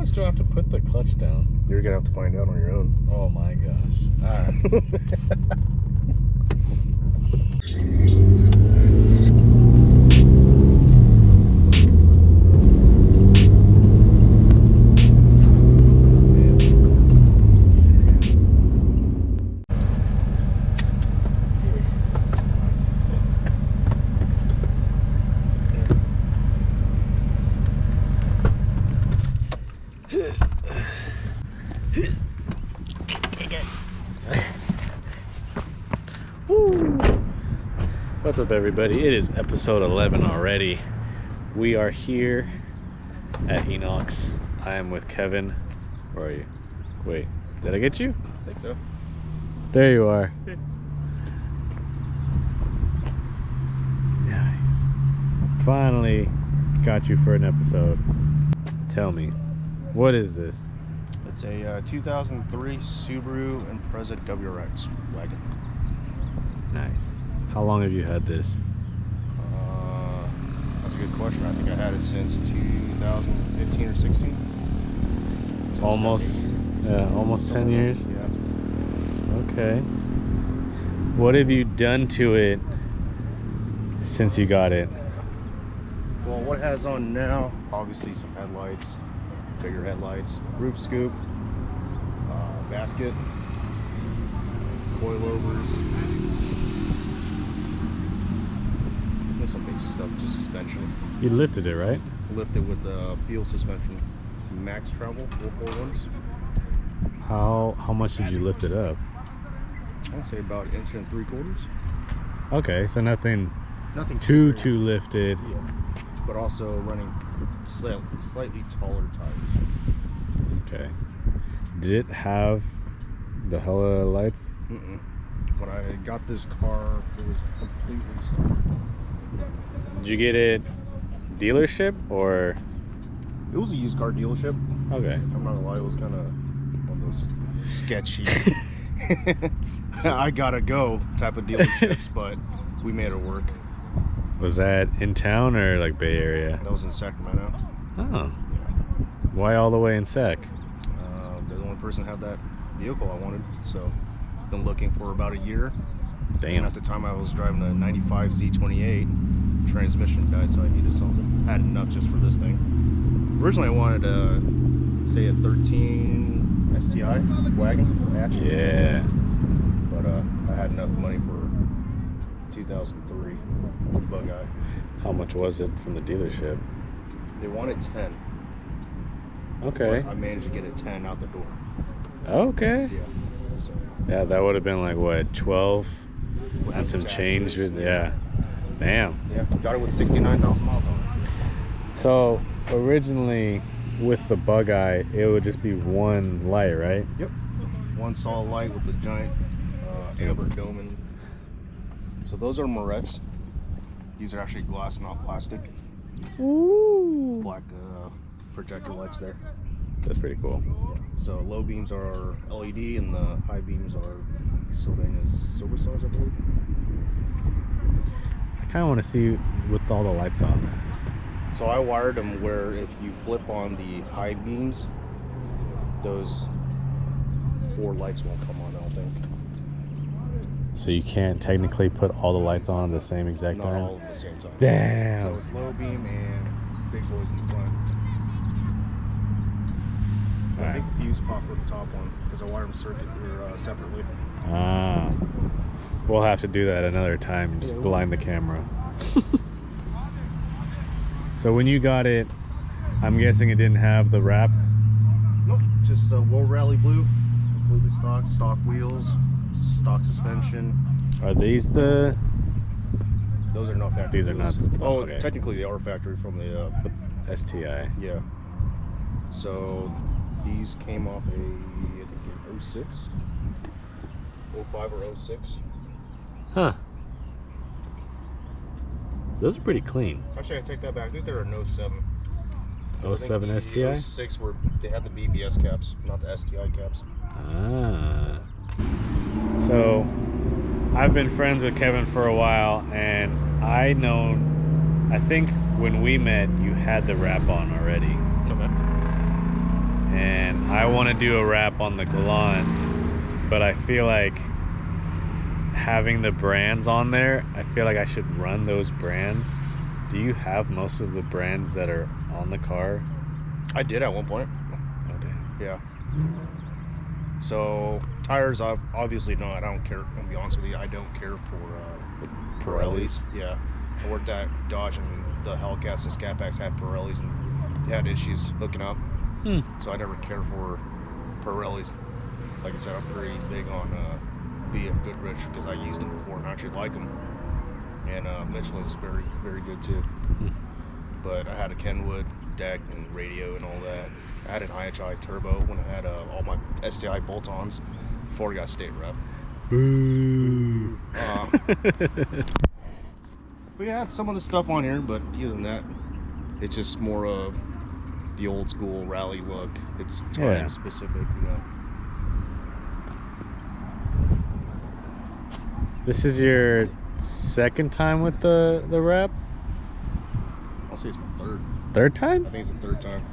much do I have to put the clutch down? You're gonna have to find out on your own. Oh my gosh. Alright. What's up, everybody? It is episode 11 already. We are here at Enox. I am with Kevin. Where are you? Wait, did I get you? I think so. There you are. Nice. Finally got you for an episode. Tell me, what is this? It's a 2003 Subaru Impreza WRX wagon. Nice. How long have you had this? That's a good question. I think I had it since 2015 or 16. So Almost 10 years? Yeah. Okay. What have you done to it since you got it? Well, what it has on now, obviously some headlights, bigger headlights, roof scoop, basket, coilovers, some basic stuff, just suspension. You lifted it, right? Lifted with the field suspension, Max Travel 441s. How much did you lift it up? I'd say about 1 3/4 inches. Okay, so nothing Nothing too crazy. lifted. Yeah. But also running slightly taller tires. Okay. Did it have the hella lights? Mm-mm. When I got this car, it was completely simple. Did you get it dealership or? It was a used car dealership. Okay. I'm not gonna lie, it was kind of one of those sketchy I gotta go type of dealerships, but we made it work. Was that in town or like Bay Area? That was in Sacramento. Oh. Yeah. Why all the way in Sac? They're the only person had that vehicle I wanted, so been looking for about a year. And Damn. at the time I was driving a 95 Z28, transmission died, so I needed something. Had enough just for this thing. Originally I wanted say a 13 STI wagon hatch. Yeah. But I had enough money for 2003 Bug Eye. How much was it from the dealership? They wanted 10. Okay. But I managed to get a 10 out the door. Okay. Yeah. So Yeah, that would have been like what, 12 and some taxes, change with, yeah. Damn. Yeah, got it with 69,000 miles on it. So originally with the Bug Eye, it would just be one light, right? Yep. One solid light with the giant amber dome. So those are Morettes. These are actually glass, not plastic. Ooh. Black projector lights there. That's pretty cool. So low beams are LED and the high beams are the Sylvania's Silver Stars, I believe. I kind of want to see with all the lights on. So I wired them where if you flip on the high beams, those 4 lights won't come on, I don't think. So you can't technically put all the lights on at the same exact Not time? all at the same time. Damn. So it's low beam and big boys in the front. I think the fuse popped for the top one because I wired them separately. Ah. We'll have to do that another time and just Yeah, blind the camera. So when you got it, I'm guessing it didn't have the wrap? Nope, just World Rally Blue, completely stock wheels, stock suspension. Are these the... Those are not factory. These are not... wheels. Oh, okay. technically they are factory from the STI. yeah. So these came off I think in 06, 05 or 06. Huh. Those are pretty clean. Actually, I take that back. I think they're an 07. 07 STI? 06 where they had the BBS caps, not the STI caps. Ah. So, I've been friends with Kevin for a while, and I think when we met, you had the wrap on already. Okay. and I want to do a wrap on the Galant, but I feel like having the brands on there, I feel like I should run those brands. Do you have most of the brands that are on the car? I did at one point. Oh, damn. Yeah. So tires, obviously not. I don't care. I'll be honest with you. I don't care for Pirellis. Yeah. I worked at Dodge, and the Hellcats and Scat Packs had Pirellis, and they had issues hooking up. So I never cared for Pirellis. Like I said, I'm pretty big on BF Goodrich because I used them before and I actually like them. And Michelin's very, very good too. But I had a Kenwood deck and radio and all that. I had an IHI turbo when I had all my STI bolt-ons before I got state rep. Boo. But yeah, some of the stuff on here, but other than that, it's just more of the old school rally look. It's time specific, you know. This is your second time with the wrap? I'll say it's my third. Third time? I think it's the third time.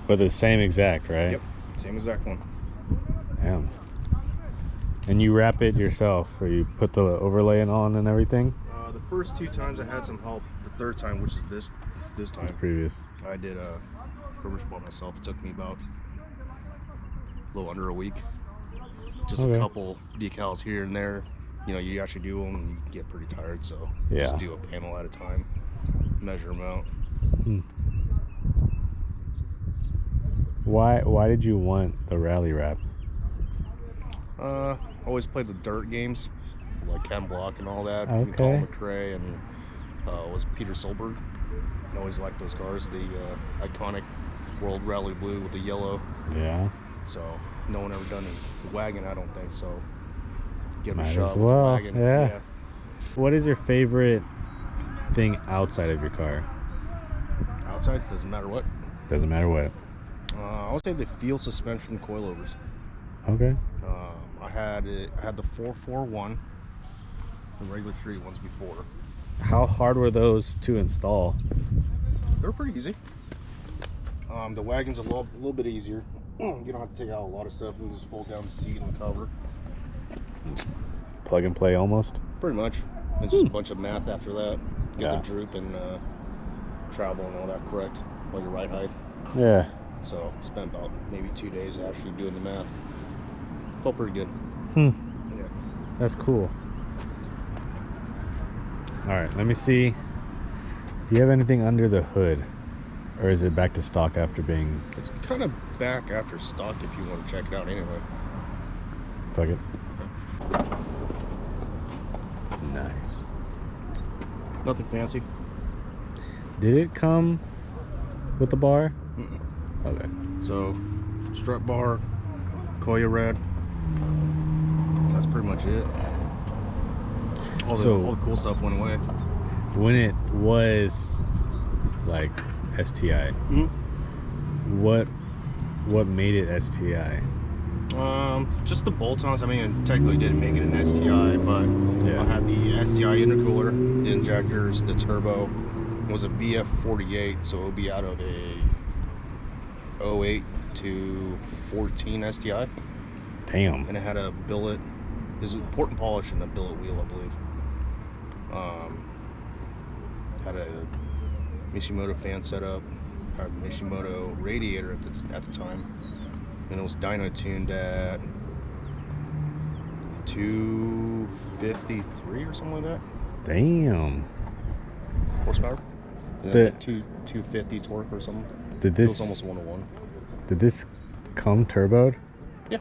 But the same exact, right? Yep, same exact one. Damn. And you wrap it yourself, or you put the overlay on and everything? The first two times I had some help. The third time, which is this time, Previous. I did pretty much by myself. It took me about a little under a week. Just a couple decals here and there. You know, you actually do them and you get pretty tired, so just do a panel at a time, measure them out. Why did you want the rally wrap? Always played the dirt games, like Ken Block and all that. Okay. Colin McRae and was Peter Solberg. I always liked those cars. The iconic World Rally Blue with the yellow. Yeah. So no one ever done a wagon, I don't think. So give Might it a shot as well. with the wagon. Yeah. What is your favorite thing outside of your car? Outside, doesn't matter what. Doesn't matter what. I would say the field suspension coilovers. Okay. I had the 441, the regular street ones before. How hard were those to install? They were pretty easy. The wagon's a little bit easier. You don't have to take out a lot of stuff. You can just fold down the seat and the cover. Plug and play almost? Pretty much. And just a bunch of math after that. Get Yeah. the droop and travel and all that correct, like your ride height. Yeah. So spent about maybe 2 days actually doing the math. Felt pretty good. Hmm. Yeah. That's cool. All right, let me see. Do you have anything under the hood? Or is it back to stock after being... It's kind of back after stock if you want to check it out anyway. Plug it. Nice. Nothing fancy. Did it come with the bar? Mm-mm. Okay. So, strut bar, Koya red. That's pretty much it. All the cool stuff went away. When it was like STI, what made it STI? Just the bolt-ons. I mean, it technically didn't make it an STI, but I had the STI intercooler, the injectors, the turbo. It was a VF48, so it would be out of a 08 to 14 STI. Damn. And it had a billet. There's a port and polish and a billet wheel, I believe. Had a Mishimoto fan setup, had a Mishimoto radiator at the time, and it was dyno tuned at 253 or something like that. Damn. Horsepower. And 250 torque or something. It was almost 101. Did this come turboed? Yeah.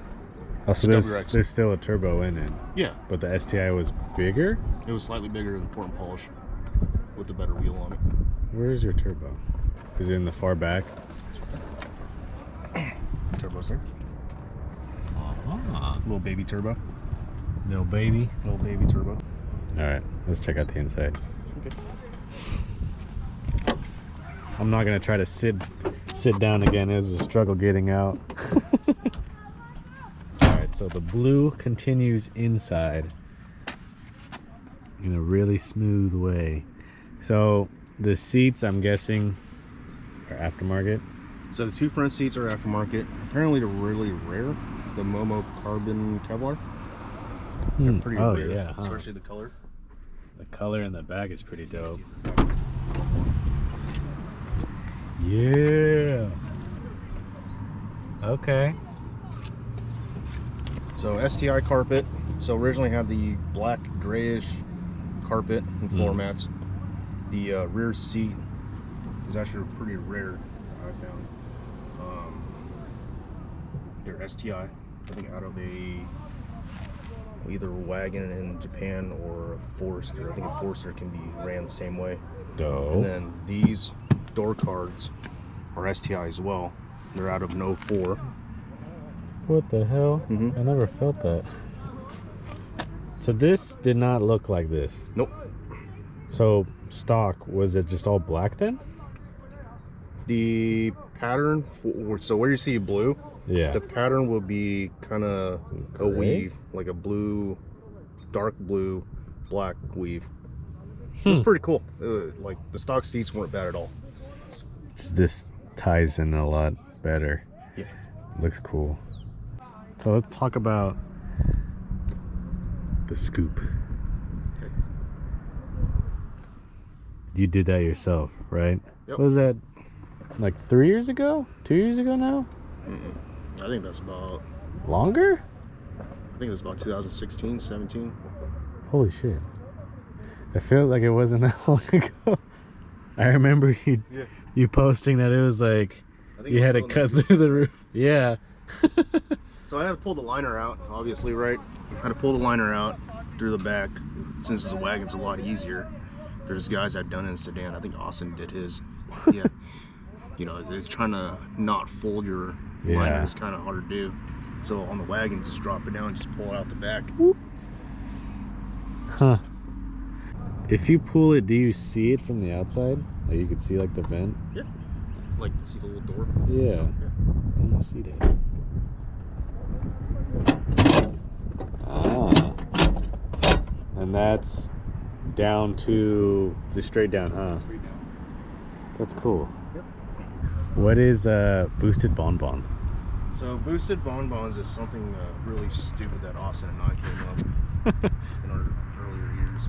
Oh, so there's still a turbo in it. Yeah. But the STI was bigger? It was slightly bigger than port and polish with a better wheel on it. Where's your turbo? Is it in the far back? Turbo's there. Little baby turbo. Little baby. Little baby turbo. All right, let's check out the inside. Okay. I'm not gonna try to sit down again. It was a struggle getting out. All right, so the blue continues inside in a really smooth way. So the seats, I'm guessing, are aftermarket. So the two front seats are aftermarket. Apparently they're really rare. The Momo Carbon Kevlar. They're pretty rare, yeah, huh? especially the color. The color in the back is pretty dope. Yeah. Okay. So STI carpet. So originally had the black grayish carpet and floor mats. The rear seat is actually pretty rare, I found. They're STI, I think out of either wagon in Japan or a Forester. I think a Forester can be ran the same way. Dope. And then these door cards are STI as well. They're out of an 04. What the hell? I never felt that. So this did not look like this. Nope. So stock, was it just all black then? The pattern, so where you see blue, Yeah. the pattern will be kind of a Gray? weave, like a blue, dark blue, black weave. It was pretty cool. Like the stock seats weren't bad at all. This ties in a lot better. Yeah. Looks cool. So let's talk about the scoop. Okay. You did that yourself, right? Yep. What was that, like 3 years ago? 2 years ago now? I think that's about, Longer? I think it was about 2016, 17. Holy shit. I feel like it wasn't that long ago. I remember you posting that it was like I think you it was had to still in cut the- through the roof. Yeah. So I had to pull the liner out, obviously, right? I had to pull the liner out through the back. Since it's a wagon, it's a lot easier. There's guys that done it in sedan. I think Austin did his. Yeah. You know, it's trying to not fold your liner is kind of hard to do. So on the wagon, just drop it down, just pull it out the back. Huh. If you pull it, do you see it from the outside? Like you can see like the vent? Yeah. Like, see the little door? Yeah. I don't see that. Ah. And that's down to just straight down, huh? Straight down. That's cool. Yep. What is boosted bonbons? So boosted bonbons is something really stupid that Austin and I came up in our earlier years.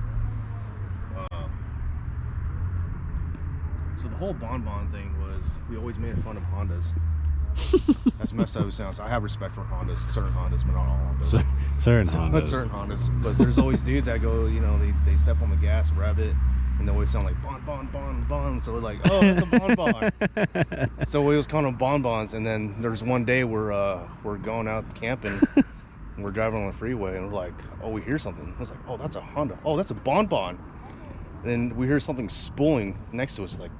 So the whole bonbon thing was, we always made fun of Hondas. As messed up as it sounds, I have respect for Hondas, certain Hondas, but not all Hondas. Certain Hondas. Certain Hondas, but there's always dudes that go, you know, they step on the gas, rev it, and they always sound like bon bon bon bon. So we're like, oh, that's a bonbon. So we was calling them bonbons, and then there's one day we're going out camping, and we're driving on the freeway, and we're like, oh, we hear something. I was like, oh, that's a Honda. Oh, that's a bonbon. And then we hear something spooling next to us, like,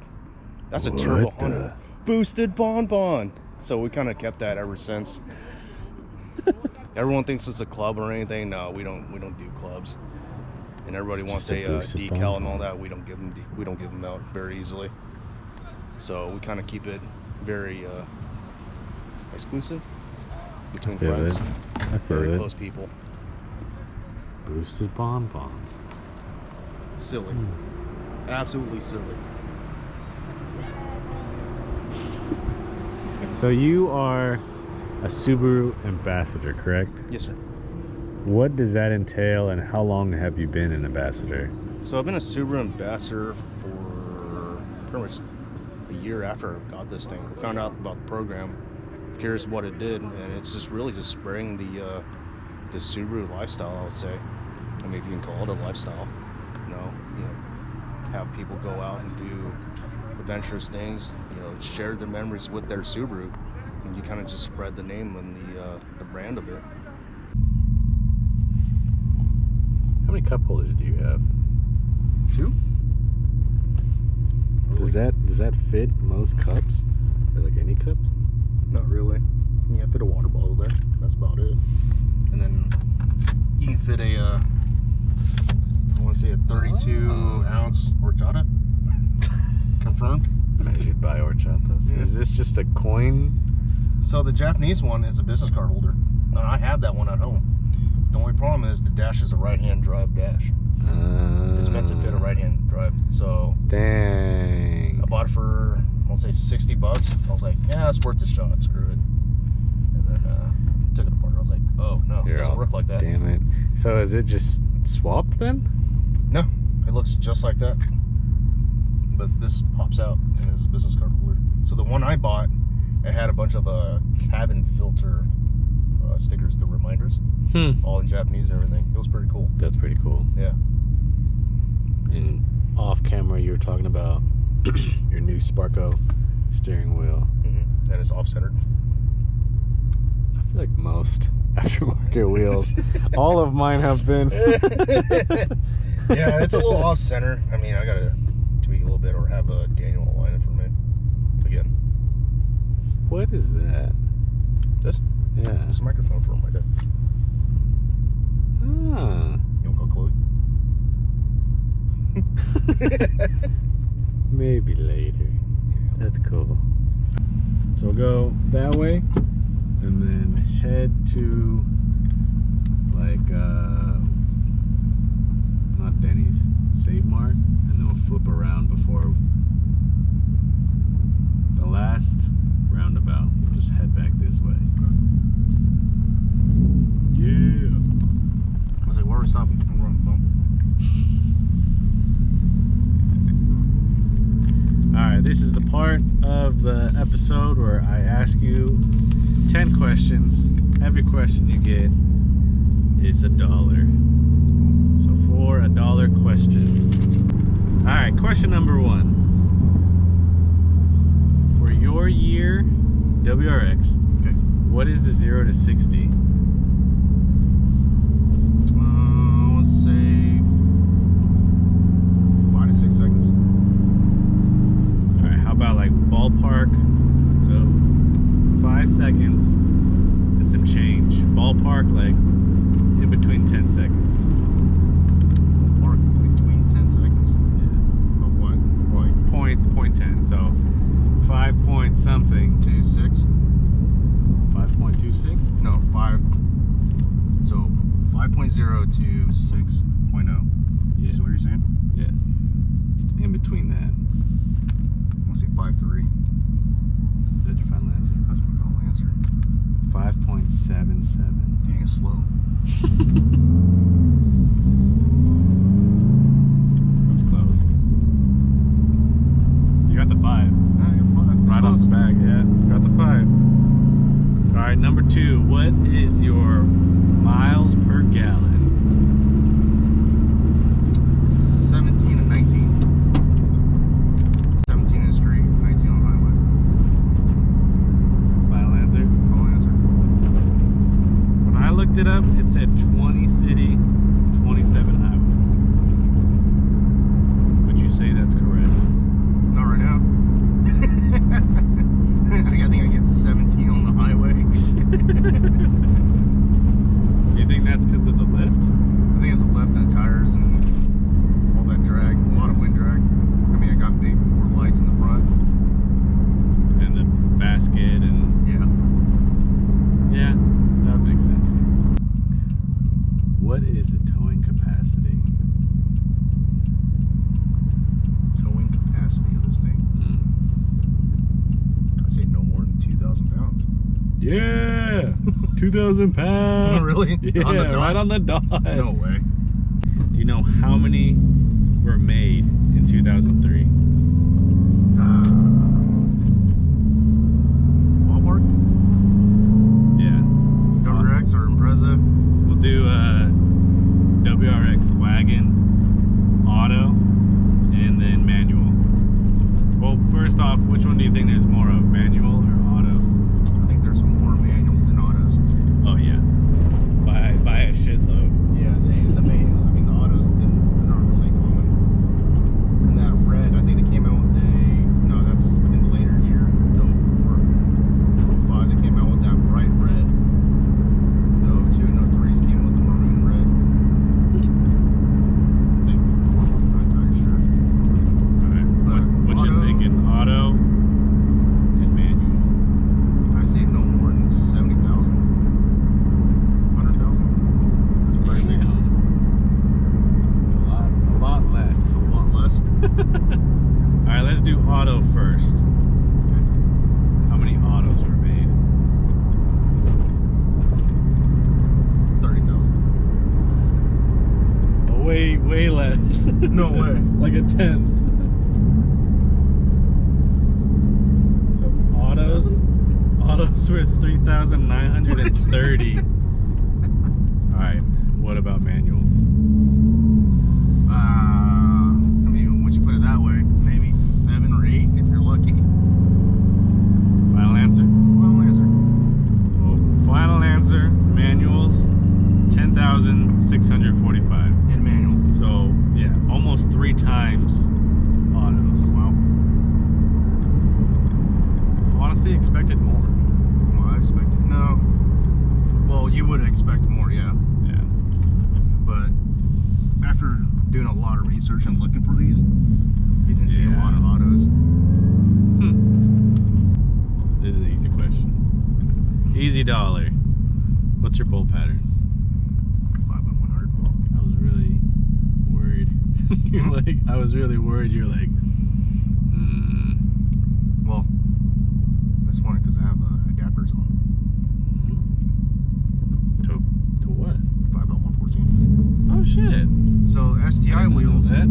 that's a turbo Honda. Boosted bonbon. So we kind of kept that ever since. Everyone thinks it's a club or anything. No, we don't do clubs. And everybody It's wants just a a boosted decal bonbon. and all that. We don't give them out very easily. So we kind of keep it very exclusive between feel friends, it. I feel very it. close people. Boosted bonbons. Silly, absolutely silly. So you are a Subaru ambassador, correct? Yes, sir. What does that entail, and how long have you been an ambassador? So I've been a Subaru ambassador for pretty much a year after I got this thing. I found out about the program, curious what it did, and it's just really just spreading the Subaru lifestyle, I would say. I mean, if you can call it a lifestyle, you know, have people go out and do adventurous things, share their memories with their Subaru, and you kind of just spread the name and the brand of it. How many cup holders do you have? 2? Does that fit most cups? Or like any cups? Not really. Yeah, fit a water bottle there. That's about it. And then you can fit a, I want to say a 32 ounce horchata. Confirmed. Measured by horchatas. Yeah. Is this just a coin? So the Japanese one is a business card holder. And I have that one at home. The only problem is the dash is a right-hand drive dash. It's meant to fit a right-hand drive. So Dang. I bought it for I'll say $60. I was like, yeah, it's worth the shot. Screw it. And then took it apart. I was like, oh no, it doesn't work like that. Damn it. So is it just swapped then? No, it looks just like that. But this pops out and is a business card holder. So the one I bought, it had a bunch of cabin filter stickers, the reminders, all in Japanese and everything. It was pretty cool. That's pretty cool. Yeah. And off camera, you were talking about your new Sparco steering wheel. And it's off-centered. I feel like most aftermarket wheels, all of mine have been. Yeah, it's a little off-center. I mean, I gotta tweak a little bit or have a Daniel align it for me. Again. What is that? This? Yeah. It's a microphone for my dad. Ah. You want to call Chloe? Maybe later. That's cool. So go that way and then head to like not Denny's, Save Mart, and then we'll flip around before the last roundabout. We'll just head back this way. Yeah. I was like, where are we stopping? I'm wrong. Alright, this is the part of the episode where I ask you 10 questions. Every question you get is $1. So for $1 questions. Alright, question number 1. For your year WRX, Okay. what is the 0 to 60? Let's say 5 to 6 seconds. Alright, how about like ballpark? So 5 seconds and some change. Ballpark like in between 10 seconds. Mark between 10 seconds. Yeah. Of what? Like Point 10. So 5 point something. 2.6? 5.26? No, 5. So 5.0 to 6.0. Yeah. Is what you're saying? Yes. Just in between that. I'll say 5.3. Is that your final answer? That's my final answer. 5.77. Dang, it's slow. That's close. You got the 5. Yeah, I got 5. Right off the back, yeah. Got the 5. Alright, number 2. What is your miles per gallon? 17 and 19. 17 in the street, 19 on the highway. Final answer? Final answer. When I looked it up, it said 20 city, 27 highway. Would you say that's correct? Not right now. I think I get 17 on the highway. Do you think that's because of the lift? I think it's the left and the tires and all that drag, a lot of wind drag. I mean, I got big 4 lights in the front. And the basket and... Yeah. Yeah, that makes sense. What is the towing capacity? Towing capacity of this thing. I say no more than 2,000 pounds. Yeah! 2,000 pounds! Really? Yeah, On the dot? right on the dot. No way. Do you know how many were made in 2003? Ballpark? Yeah. WRX or Impreza? We'll do WRX wagon, auto, and then manual. Well, first off, which one do you think there's more of, manual or autos? I think there's more manuals than autos. Oh yeah, by a shitload. Yeah, the autos, they're not really common. And that red, I think they came out with that's in the later year, 04, 05, they came out with that bright red. The 02 and 03s came with the maroon red. I think. I'm not entirely sure. Alright, what you Auto. thinking? Auto and manual. I No way. Like a 10th. So autos were 3,930. All right. What about manuals? I mean, once you put it that way, maybe 7 or 8 if you're lucky. Final answer? Final answer. Well, final answer, manuals, 10,645. In manual. So, yeah, almost 3 times autos. Wow. Honestly, expected more. Well, I expected. No. Well, you would expect more, yeah. Yeah. But after doing a lot of research and looking for these, you didn't see a lot of autos. This is an easy question. Easy dollar. What's your bolt pattern? 5x100. I was really worried. You're like, I was really worried. You're like, Well, that's funny because I have adapters on. To what? 5x114. Oh shit. So STI I didn't know wheels. that.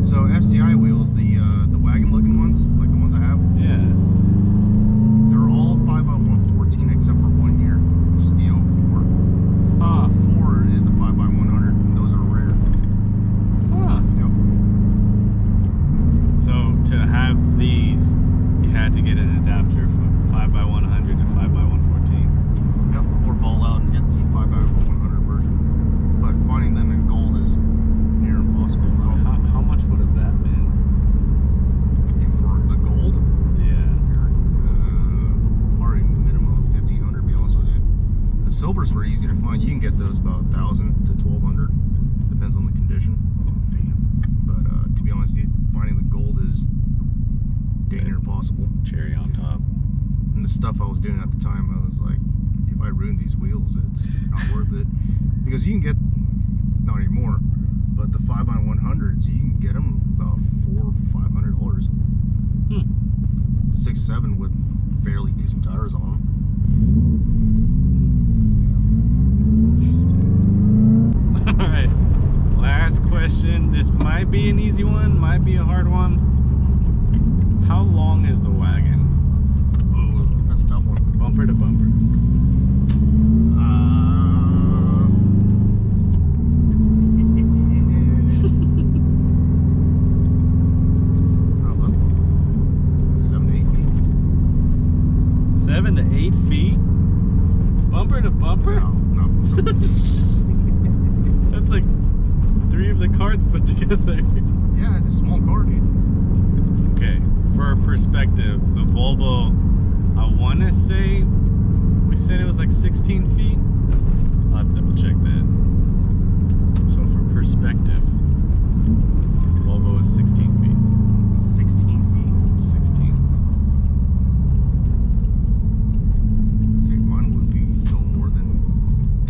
So STI wheels, the wagon looking ones, like the ones I have, Yeah. they're all 5x114 except for one year, which is the 04. Huh. 04 is the 5x100, and those are rare. Huh. Yep. So to have these, you had to get an adapter from 5x100 to 5x114. Yep. Or ball out and get the 5x100 version. But finding them in gold is near impossible. How much would have that been? And for the gold, Yeah. already minimum of 1,500. To be honest with you. The silvers were easy to find. You can get those about 1,000 to 1,200, depends on the condition. But to be honest, dude, finding the gold is dang near impossible. Cherry on top. And the stuff I was doing at the time, I was like, if I ruin these wheels, it's not worth it. Because you can get, not anymore, but the 5x100s, you can get them about $400 or $500. 6, 7 with fairly decent tires on them. Interesting. All right. Last question. This might be an easy one, might be a hard one. How long is the wagon? Oh, that's a tough one. Bumper to bumper. How about 7 to 8 feet? 7 to 8 feet? Bumper to bumper? No. That's like 3 of the carts put together. Yeah, it's a small car, dude. Okay, for perspective, the Volvo, I want to say, we said it was like 16 feet. I'll have to double check that. So for perspective, Volvo is 16 feet. 16 feet. 16. See, mine would be no more than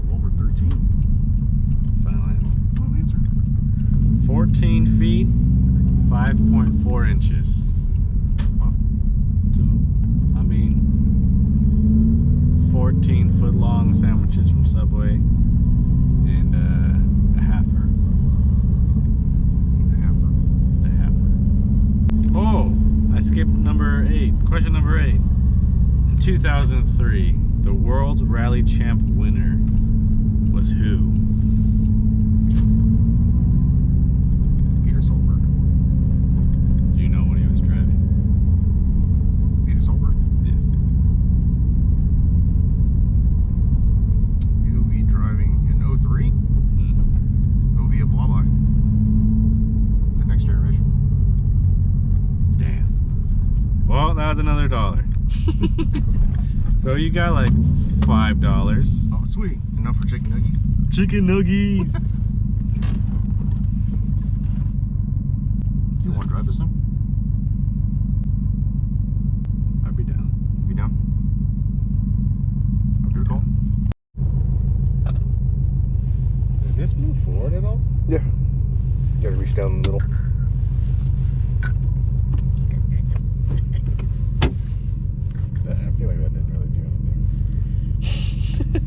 12 or 13. Final answer. Final answer. 14 feet, 5.4 inches. Wow. So, I mean, 14 foot long sandwiches from Subway and a halfer. A halfer. Oh, I skipped number 8. Question number 8. In 2003, the World Rally Champ winner was who? Peter Solberg. Do you know what he was driving? Peter Solberg. Yes. He would be driving in 03. It would be a Blaubai. The next generation. Damn. Well, that was another $1. So you got like $5. Oh, sweet. Enough for chicken nuggies. Chicken nuggies. You want to drive this thing? I'd be down. You down? Good call. Does this move forward at all? Yeah. You gotta reach down in the middle. I feel like that didn't really do anything.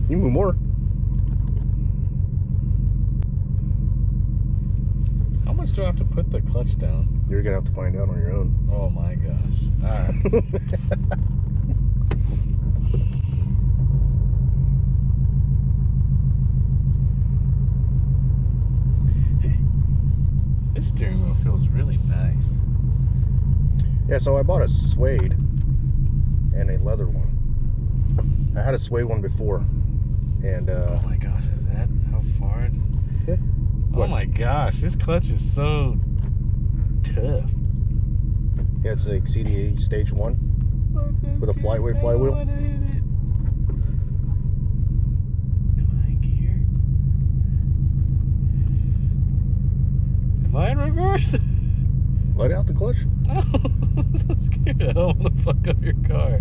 You move more. How much do I have clutch down? You're gonna have to find out on your own. Oh my gosh. Alright. This steering wheel feels really nice. Yeah, so I bought a suede and a leather one. I had a suede one before, and Oh my gosh, is that how far? yeah. Oh What? my gosh, this clutch is so tough. Yeah, it's like CDA stage 1 with a flyweight flywheel. Am I in gear? Am I in reverse? Let out the clutch. Oh, I'm so scared. I don't want to fuck up your car. I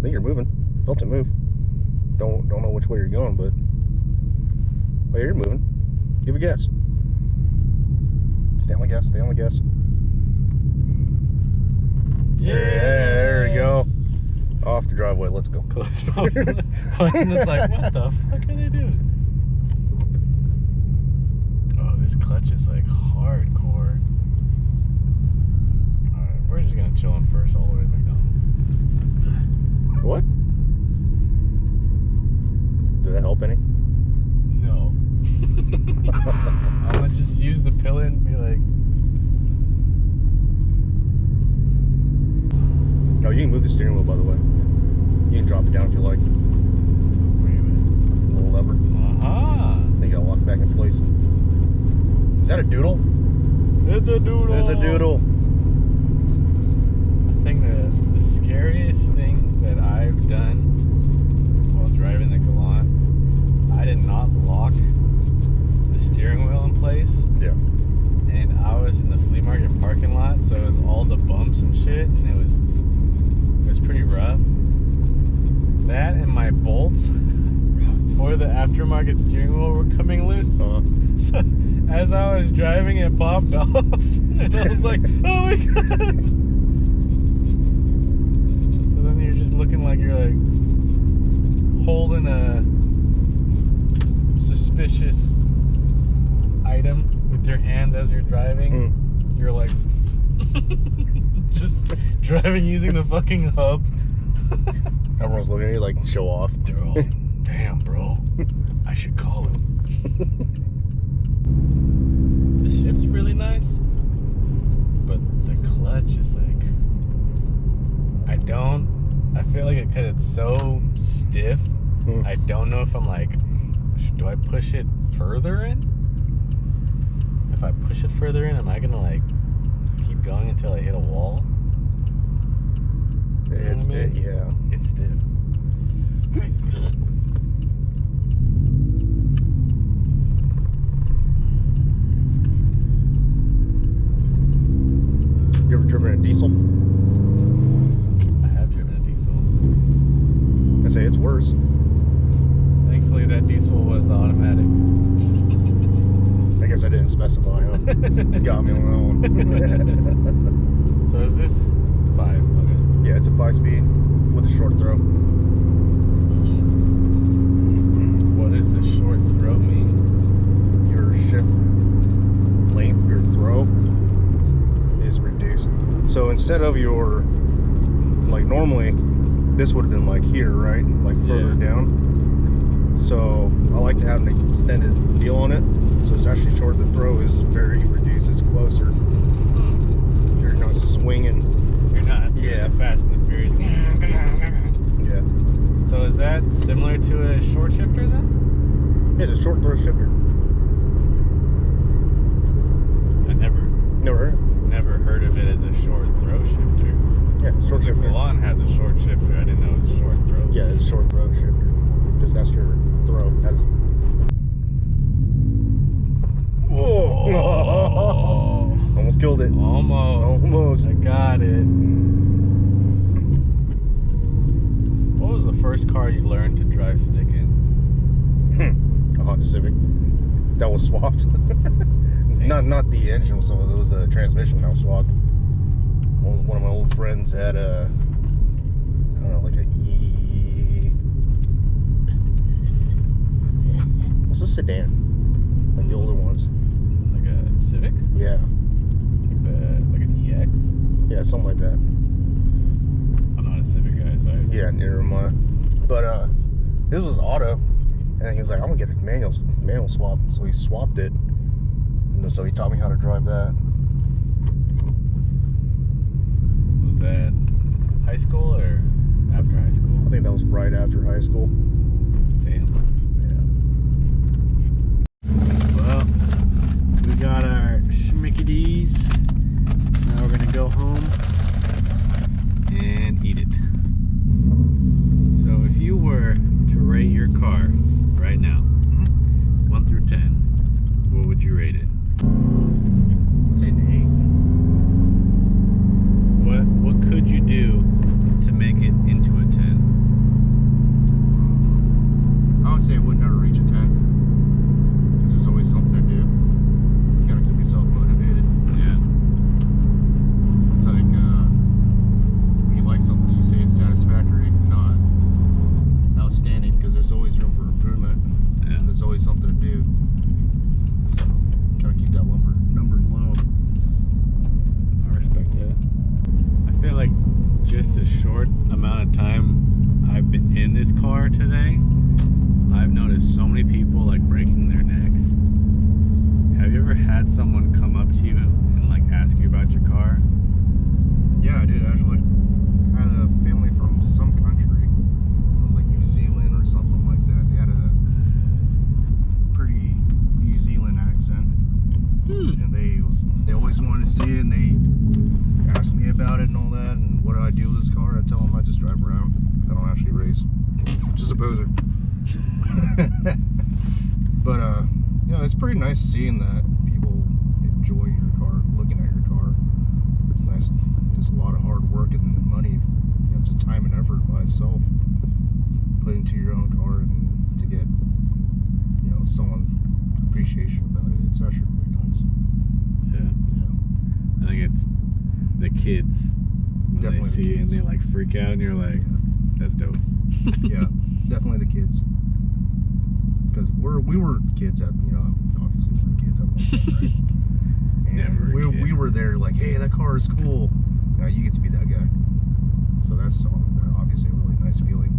think you're moving. Felt it move. Don't know which way you're going, but oh, yeah, you're moving. Give it gas. Stay on the gas. Stay on the gas. Yeah, There we go. Off the driveway. Let's go. Close. Watching this like, what the fuck are they doing? Oh, this clutch is like hardcore. Alright, we're just gonna chill in first all the way to McDonald's. What? Did that help any? No. I'm gonna just use the pillar and be like, Oh, you can move the steering wheel, by the way. You can drop it down if you like. where you Little lever. at? Aha! They gotta lock it back in place. Is that a doodle? It's a doodle! It's a doodle. I think the scariest thing that I've done while driving the Galant, I did not lock the steering wheel in place, Yeah. and I was in the flea market parking lot, so it was all the bumps and shit, and it was pretty rough. That and my bolts for the aftermarket steering wheel were coming loose. So as I was driving, it popped off, and I was like, oh my god. So then you're just looking like you're like holding a suspicious item with your hands as you're driving. You're like just driving using the fucking hub. Everyone's looking at you like, show off. They're all, damn, bro, I should call him. The shift's really nice, but the clutch is like, I feel like because it's so stiff, I don't know if I'm like, do I push it further in? If I push it further in, am I gonna like keep going until I hit a wall? You know what I mean? Yeah. It's stiff. You ever driven a diesel? I have driven a diesel. I say it's worse. Thankfully, that diesel was automatic. I guess I didn't specify, huh? Got me on my own. So is this 5? Okay. Yeah, it's a 5-speed with a short throw. What does the short throw mean? Your shift length, your throw is reduced. So instead of your, like normally, this would have been like here, right? Like further down. So I like to have an extended deal on it. So it's actually short. The throw is very reduced. It's closer. You're not swinging. You're not doing the Fast and the Furious. Yeah. So is that similar to a short shifter then? It's a short throw shifter. I never heard of it as a short throw shifter. Yeah, short The shifter. Galant has a short shifter. I didn't know it was short throw. Yeah, it's a short throw shifter. Because that's your throw. That's... Whoa! Almost killed it. Almost. I got it. What was the first car you learned to drive stick in? A Honda Civic. That was swapped. not the engine, so it was the transmission that was swapped. One of my old friends had a, I don't know, like a what's a sedan? Like the older ones. a Civic? Yeah. Like an EX? Yeah, something like that. I'm not a Civic guy, so Yeah, neither am I. But this was auto, and he was like, "I'm gonna get a manual swap." So he swapped it, and so he taught me how to drive that. Was that high school or after high school? I think that was right after high school. Damn. Yeah. Well, we got our schmickies. Now we're gonna go home and eat it. So if you were to rate your car right now, 1 through 10, what would you rate it? I'd say an 8. What could you do to make it into a 10? I would say it would never reach a 10, because there's always something to do. You gotta keep yourself motivated. Yeah. It's like when you like something, you say it's satisfactory, not outstanding, because there's always room for improvement. Yeah. And there's always something to do. So gotta keep that number low. I respect that. I feel like just a short amount of time I've been in this car today, I've noticed so many people like breaking their necks. Have you ever had someone come up to you and like ask you about your car? Yeah, I did actually. I had a family from some country. It was like New Zealand or something like that. They had a pretty New Zealand accent. And they always wanted to see it, and they asked me about it and all that, and what do I do with this car? I tell them I just drive around. I don't actually race. Just a poser. But you know, it's pretty nice seeing that people enjoy your car, looking at your car. It's nice. It's a lot of hard work and money, you know, just time and effort by itself put into your own car, and to get, you know, someone appreciation about it. It's actually really nice. Yeah. Yeah. I think it's the kids when Definitely they the see it and kids. they like freak out and you're like, that's dope. Yeah, definitely the kids. Because we were kids at, you know, obviously we were kids at one point, right? And Never a kid. we were there like, hey, that car is cool. Now you get to be that guy. So that's obviously a really nice feeling.